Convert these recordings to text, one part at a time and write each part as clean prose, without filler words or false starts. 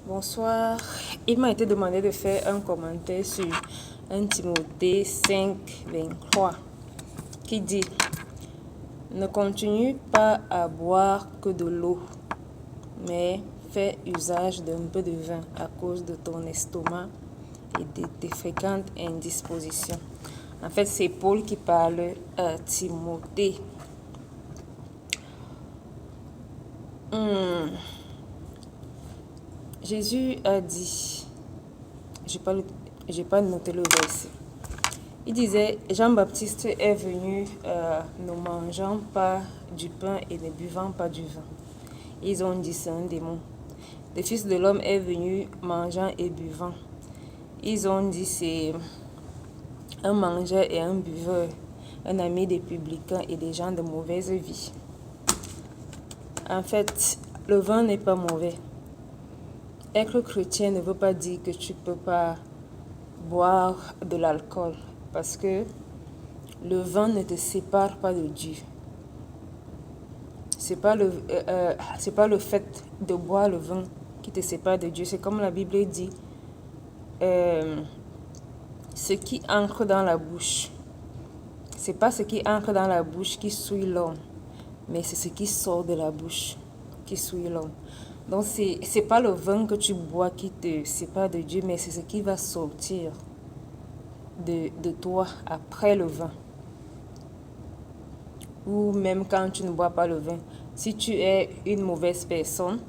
Bonsoir. Il m'a été demandé de faire un commentaire sur 1 Timothée 5, 23 qui dit: Ne continue pas à boire que de l'eau, mais fais usage d'un peu de vin à cause de ton estomac et de tes fréquentes indispositions. En fait, c'est Paul qui parle à Timothée. Jésus a dit, j'ai pas noté le verset. Il disait: Jean-Baptiste est venu ne mangeant pas du pain et ne buvant pas du vin. Ils ont dit: c'est un démon. Le Fils de l'homme est venu mangeant et buvant. Ils ont dit: c'est un mangeur et un buveur, un ami des publicains et des gens de mauvaise vie. En fait, le vin n'est pas mauvais. Être chrétien ne veut pas dire que tu ne peux pas boire de l'alcool, parce que le vin ne te sépare pas de Dieu. C'est pas le fait de boire le vin qui te sépare de Dieu. C'est comme la Bible dit, ce qui entre dans la bouche. C'est pas ce qui entre dans la bouche qui souille l'homme, mais c'est ce qui sort de la bouche qui souille l'homme. Donc c'est pas le vin que tu bois qui te sépare de Dieu, mais c'est ce qui va sortir de toi après le vin. Ou même quand tu ne bois pas le vin. Si tu es une mauvaise personne,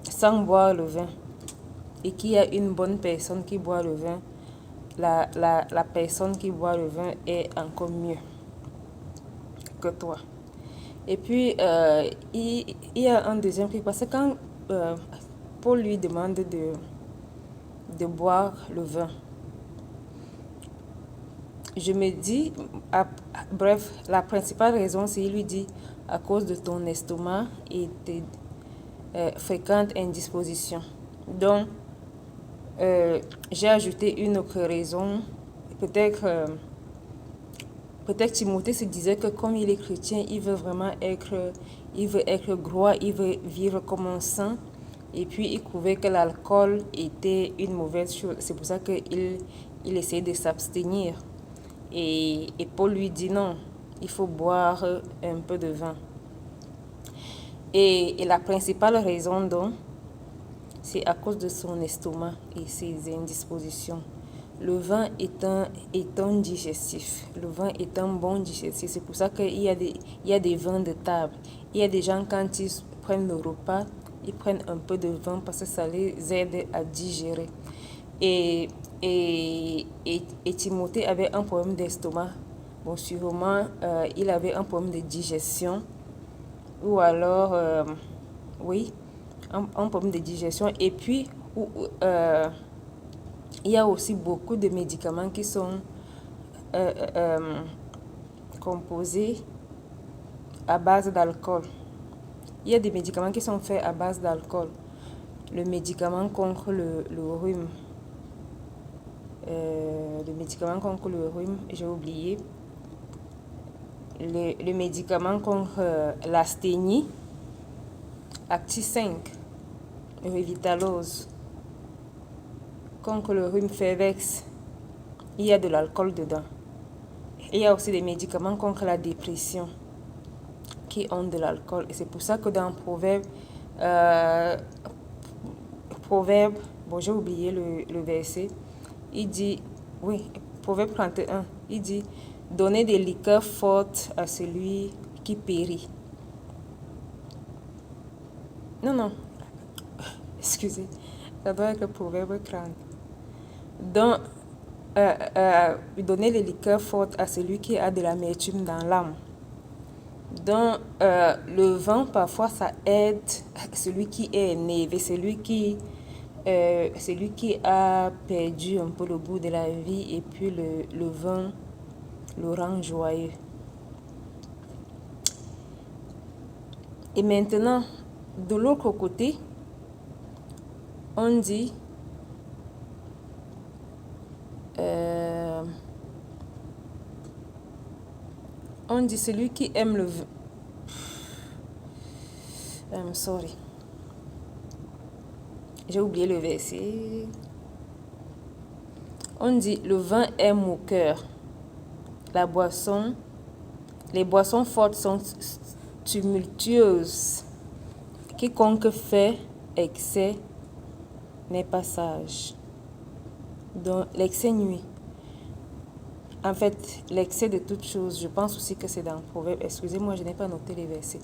sans boire le vin, et qu'il y a une bonne personne qui boit le vin, la personne qui boit le vin est encore mieux que toi. Et puis, il y a un deuxième truc, parce que quand Paul lui demande de boire le vin, je me dis, bref, la principale raison, c'est qu'il lui dit à cause de ton estomac et tes fréquentes indispositions. Donc, j'ai ajouté une autre raison. Peut-être Timothée se disait que comme il est chrétien, il veut être droit, il veut vivre comme un saint. Et puis, il trouvait que l'alcool était une mauvaise chose. C'est pour ça qu'il essayait de s'abstenir. Et Paul lui dit non, il faut boire un peu de vin. Et la principale raison, donc, c'est à cause de son estomac et ses indispositions. Le vin est un digestif. Le vin est un bon digestif. C'est pour ça qu'il y a des vins de table. Il y a des gens, quand ils prennent le repas, ils prennent un peu de vin parce que ça les aide à digérer. Et Timothée avait un problème d'estomac. Bon, sûrement, il avait un problème de digestion. Ou alors, oui, un problème de digestion. Et puis, il y a aussi beaucoup de médicaments qui sont composés à base d'alcool. Il y a des médicaments qui sont faits à base d'alcool. Le médicament contre le rhume. Le médicament contre le rhume, j'ai oublié. Le médicament contre l'asthénie, Acti 5, Revitalose. Contre le rhume Fervex, il y a de l'alcool dedans. Il y a aussi des médicaments contre la dépression qui ont de l'alcool. Et c'est pour ça que dans Proverbe, bon, j'ai oublié le verset, il dit, oui, Proverbe 31, il dit: donnez des liqueurs fortes à celui qui périt. Non, excusez, ça doit être Proverbe 30. Donc, donner les liqueurs fortes à celui qui a de l'amertume dans l'âme. Donc, le vin, parfois, ça aide celui qui est énervé, celui qui a perdu un peu le goût de la vie, et puis le vin le rend joyeux. Et maintenant, de l'autre côté, on dit celui qui aime le vin. I'm sorry. J'ai oublié le verset. On dit, le vin est moqueur. Les boissons fortes sont tumultueuses. Quiconque fait excès n'est pas sage. Donc, l'excès nuit. En fait, l'excès de toutes choses, je pense aussi que c'est dans le proverbe. Excusez-moi, je n'ai pas noté les versets.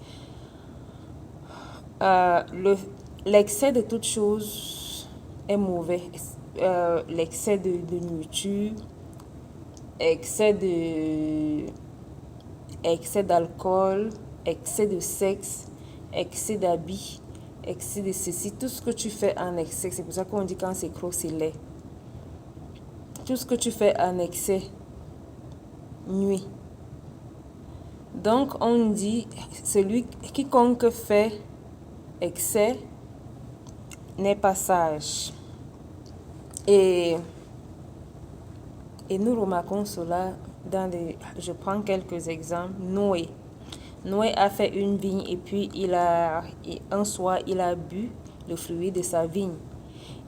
L'excès de toutes choses est mauvais. L'excès de nourriture, excès d'alcool, excès de sexe, excès d'habits, excès de ceci. Tout ce que tu fais en excès, c'est pour ça qu'on dit quand c'est gros, c'est laid. Tout ce que tu fais en excès nuit. Donc on dit, quiconque fait excès n'est pas sage. Et nous remarquons cela je prends quelques exemples. Noé a fait une vigne et puis un soir il a bu le fruit de sa vigne.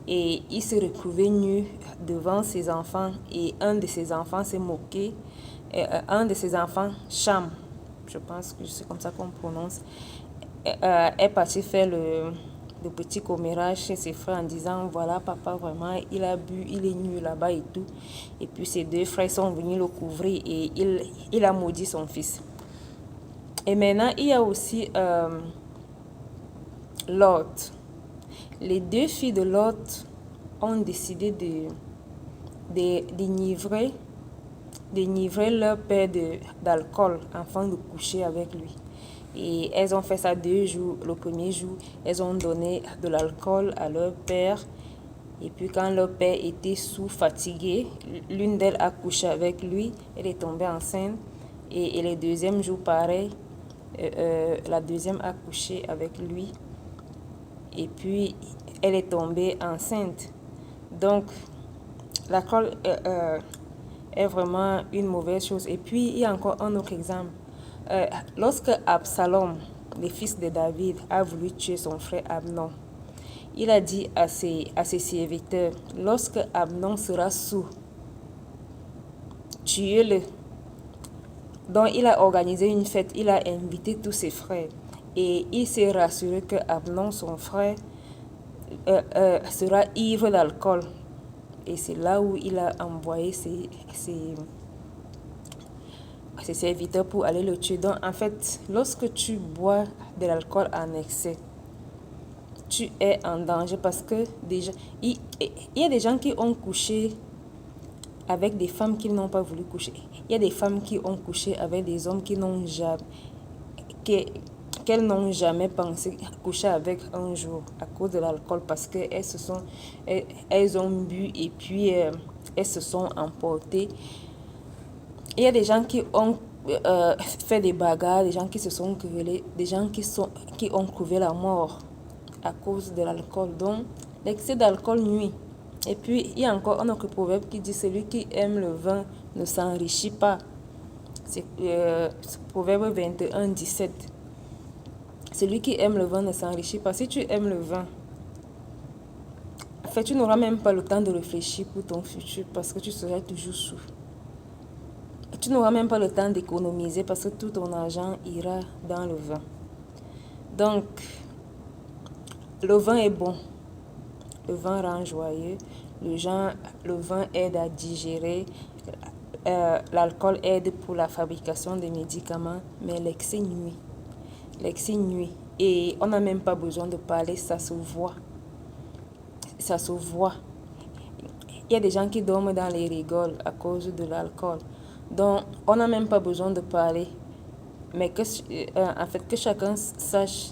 Et il s'est retrouvé nu devant ses enfants et un de ses enfants s'est moqué. Un de ses enfants, Cham, je pense que c'est comme ça qu'on prononce, est parti faire le petit commérage chez ses frères en disant voilà papa vraiment il a bu, il est nu là-bas et tout. Et puis ses deux frères sont venus le couvrir et il a maudit son fils. Et maintenant il y a aussi Lot. Les deux filles de Lot ont décidé d'énivrer leur père d'alcool afin de coucher avec lui. Et elles ont fait ça 2 jours. Le premier jour, elles ont donné de l'alcool à leur père. Et puis quand leur père était fatigué, l'une d'elles a couché avec lui. Elle est tombée enceinte. Et le deuxième jour, pareil, la deuxième a couché avec lui. Et puis, elle est tombée enceinte. Donc, l'alcool est vraiment une mauvaise chose. Et puis, il y a encore un autre exemple. Lorsque Absalom, le fils de David, a voulu tuer son frère Amnon, il a dit à ses serviteurs, lorsque Amnon sera saoul, tuez-le. Donc, il a organisé une fête, il a invité tous ses frères. Et il s'est rassuré que Amnon, son frère, sera ivre d'alcool. Et c'est là où il a envoyé ses serviteurs pour aller le tuer. Donc, en fait, lorsque tu bois de l'alcool en excès, tu es en danger parce que déjà, il y a des gens qui ont couché avec des femmes qui n'ont pas voulu coucher. Il y a des femmes qui ont couché avec des hommes qu'elles n'ont jamais pensé coucher avec un jour à cause de l'alcool parce qu'elles ont bu et puis elles se sont emportées. Il y a des gens qui ont fait des bagarres, des gens qui se sont querellés, des gens qui ont trouvé la mort à cause de l'alcool. Donc, l'excès d'alcool nuit. Et puis, il y a encore un autre proverbe qui dit celui qui aime le vin ne s'enrichit pas. C'est proverbe 21, 17. Celui qui aime le vin ne s'enrichit pas. Si tu aimes le vin, en fait, tu n'auras même pas le temps de réfléchir pour ton futur parce que tu seras toujours sous. Tu n'auras même pas le temps d'économiser parce que tout ton argent ira dans le vin. Donc, le vin est bon. Le vin rend joyeux. Le vin aide à digérer. L'alcool aide pour la fabrication des médicaments. Mais l'excès nuit. L'excès nuit. Et on n'a même pas besoin de parler, ça se voit. Ça se voit. Il y a des gens qui dorment dans les rigoles à cause de l'alcool. Donc, on n'a même pas besoin de parler. Mais en fait, que chacun sache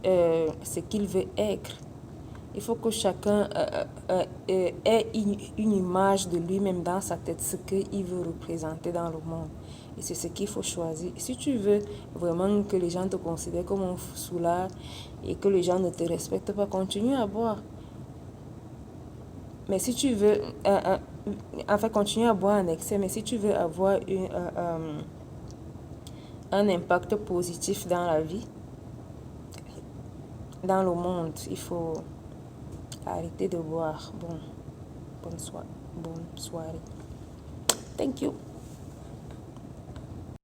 ce qu'il veut être. Il faut que chacun ait une image de lui-même dans sa tête, ce qu'il veut représenter dans le monde. Et c'est ce qu'il faut choisir. Si tu veux vraiment que les gens te considèrent comme un soulard et que les gens ne te respectent pas, continue à boire. Mais si tu veux, continue à boire en excès, mais si tu veux avoir un impact positif dans la vie, dans le monde, il faut Arrêtez de boire. Bonne soirée. Thank you.